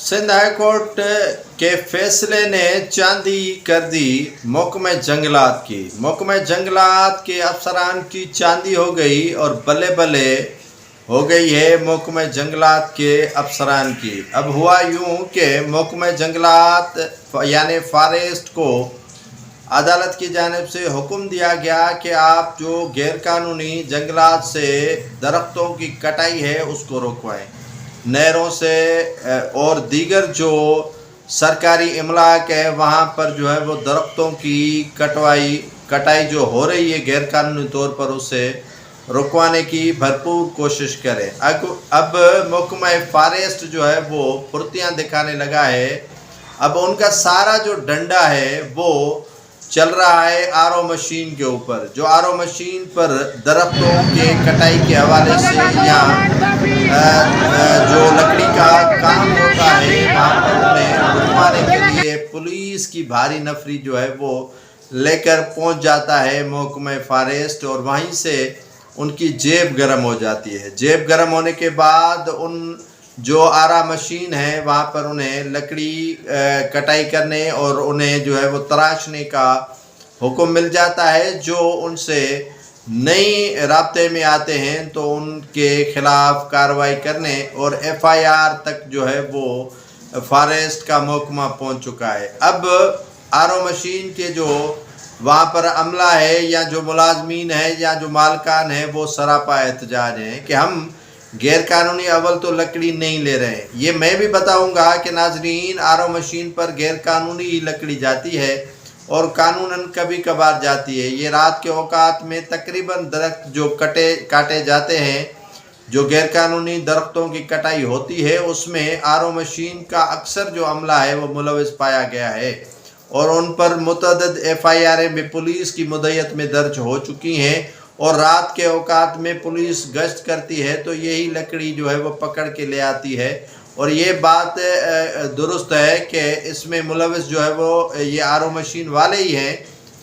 Sindh high court के फैसले ने चांदी कर दी महकमा जंगलात की। महकमा जंगलात के अफसरान की चांदी हो गई और बल्ले बल्ले हो गई है महकमा जंगलात के अफसरान की। अब हुआ यूं कि महकमा जंगलात यानी फॉरेस्ट को अदालत की जानिब से हुक्म दिया गया कि आप जो गैर कानूनी जंगलात से दरख्तों की कटाई है उसको रोकवाएं। नहरों से और दीगर जो सरकारी इमलाक है वहाँ पर जो है वो दरख्तों की कटाई जो हो रही है गैर कानूनी तौर पर उसे रुकवाने की भरपूर कोशिश करें। अब महकमा फॉरेस्ट जो है वो फुर्तियाँ दिखाने लगा है। अब उनका सारा जो डंडा है वो चल रहा है आरओ मशीन के ऊपर। जो आरओ मशीन पर दरख्तों के कटाई के हवाले से या जो लकड़ी का काम होता है वहाँ पर उन्हें रुकवाने के लिए पुलिस की भारी नफरी जो है वो लेकर पहुँच जाता है महकमा फॉरेस्ट और वहीं से उनकी जेब गर्म हो जाती है। जेब गर्म होने के बाद उन जो आरा मशीन है वहाँ पर उन्हें लकड़ी कटाई करने और उन्हें जो है वो तराशने का हुक्म मिल जाता है। जो उनसे नई राब्ते में आते हैं तो उनके खिलाफ कार्रवाई करने और एफआईआर तक जो है वो फॉरेस्ट का महकमा पहुँच चुका है। अब आरओ मशीन के जो वहाँ पर अमला है या जो मुलाजमीन है या जो मालकान है वो सरापा एहतजाज हैं कि हम गैर कानूनी अव्वल तो लकड़ी नहीं ले रहे हैं। ये मैं भी बताऊंगा कि नाजरीन आरओ मशीन पर गैर कानूनी ही लकड़ी जाती है और कानूनन कभी कभार जाती है। ये रात के औकात में तकरीबन दरख्त जो काटे जाते हैं, जो गैर कानूनी दरख्तों की कटाई होती है उसमें आरओ मशीन का अक्सर जो अमला है वो मुलविस पाया गया है और उन पर मुतअद्दिद एफआईआर भी पुलिस की मुद्दत में दर्ज हो चुकी हैं और रात के औकात में पुलिस गश्त करती है तो यही लकड़ी जो है वो पकड़ के ले आती है। और ये बात दुरुस्त है कि इसमें मुलविस जो है वो ये आरओ मशीन वाले ही हैं,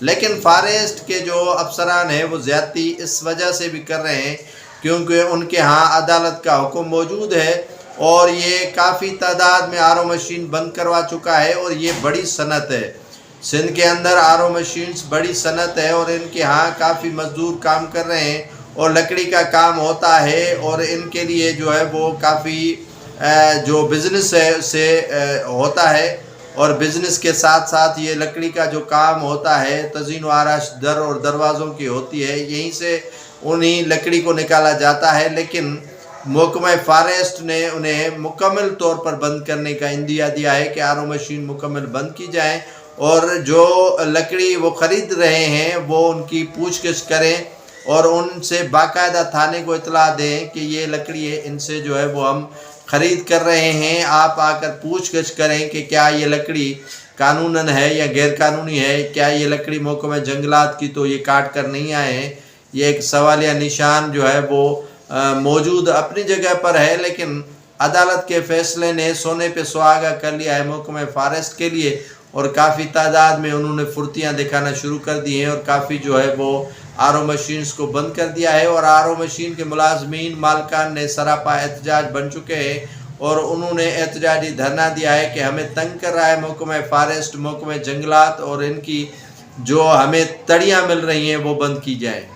लेकिन फॉरेस्ट के जो अफसरान हैं वो ज़्यादती इस वजह से भी कर रहे हैं क्योंकि उनके यहाँ अदालत का हुक्म मौजूद है और ये काफ़ी तादाद में आरओ मशीन बंद करवा चुका है और ये बड़ी सनत है। सिंध के अंदर आरओ मशीन्स बड़ी सनत है और इनके यहाँ काफ़ी मज़दूर काम कर रहे हैं और लकड़ी का काम होता है और इनके लिए जो है वो काफ़ी जो बिज़नेस है उससे होता है और बिज़नेस के साथ साथ ये लकड़ी का जो काम होता है तज़ीन व आराश दर और दरवाज़ों की होती है, यहीं से उन्हीं लकड़ी को निकाला जाता है। लेकिन महकमा फॉरेस्ट ने उन्हें मुकम्मल तौर पर बंद करने का इंदिया दिया है कि आरओ मशीन मुकम्मल बंद की जाए और जो लकड़ी वो ख़रीद रहे हैं वो उनकी पूछगिछ करें और उनसे बाकायदा थाने को इतला दें कि ये लकड़ी है, इनसे जो है वो हम ख़रीद कर रहे हैं, आप आकर पूछगिछ करें कि क्या ये लकड़ी कानूनन है या गैर कानूनी है, क्या ये लकड़ी महकमा जंगलात की तो ये काट कर नहीं आए हैं। ये एक सवालिया निशान जो है वो मौजूद अपनी जगह पर है, लेकिन अदालत के फ़ैसले ने सोने पे सुहागा कर लिया है महकमा फॉरेस्ट के लिए और काफ़ी तादाद में उन्होंने फुर्तियाँ दिखाना शुरू कर दी हैं और काफ़ी जो है वो आरओ मशीन्स को बंद कर दिया है और आरओ मशीन के मुलाजमीन मालकान ने सरापा एहतजाज बन चुके हैं और उन्होंने एहतजाजी धरना दिया है कि हमें तंग कर रहा है महकमा फॉरेस्ट, महकमा जंगलात और इनकी जो हमें तड़ियाँ मिल रही हैं वो बंद की जाएँ।